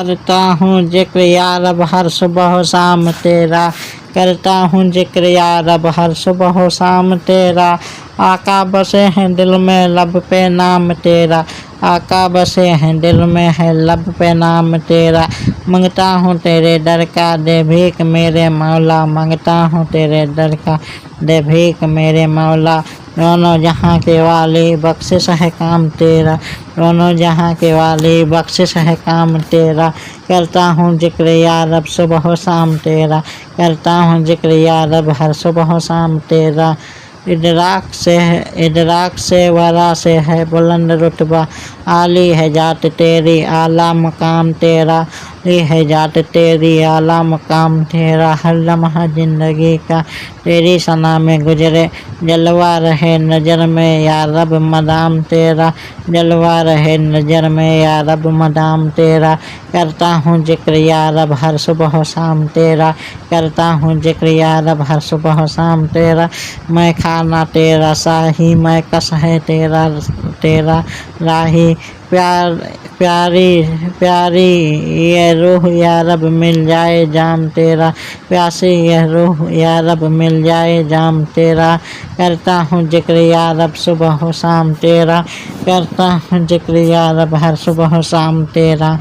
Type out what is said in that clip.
करता हूँ जिक्र या रब हर सुबह शाम तेरा, करता हूँ जिक्र या रब हर सुबह शाम तेरा। आका बसे हैं दिल में लब पे नाम तेरा, आका बसे हैं दिल में है लब पे नाम तेरा। मांगता हूँ तेरे दर का दे भीख मेरे मौला, मांगता हूँ तेरे दर का दे भीख मेरे मौला। दोनों जहाँ के वाली बख्शिश है काम तेरा, दोनों जहाँ के वाली बख्शिश है काम तेरा। करता हूँ जिक्र या रब सुबह शाम तेरा, करता हूँ जिक्र या रब हर सुबह शाम तेरा। इदराक से वरा से है बुलंद रुतबा, आली है जात तेरी आला मकाम तेरा, आली है जात तेरी आला मकाम तेरा। हर लम्हा जिंदगी का तेरी सना में गुजरे, जलवा रहे नज़र में या रब मदाम तेरा, जलवा रहे नज़र में या रब मदाम तेरा। करता हूँ जिक्र या रब हर सुबह शाम तेरा, करता हूँ जिक्र या रब हर सुबह शाम तेरा। मैं खाना तेरा शाही, मैं कस है तेरा तेरा राही, प्यारी ये रूह या रब मिल जाए जाम तेरा, प्यासी यह रूह या रब मिल जाए जाम तेरा। करता हूँ जिक्र या रब सुबह शाम तेरा, करता हूँ जिक्र या रब हर सुबह शाम तेरा।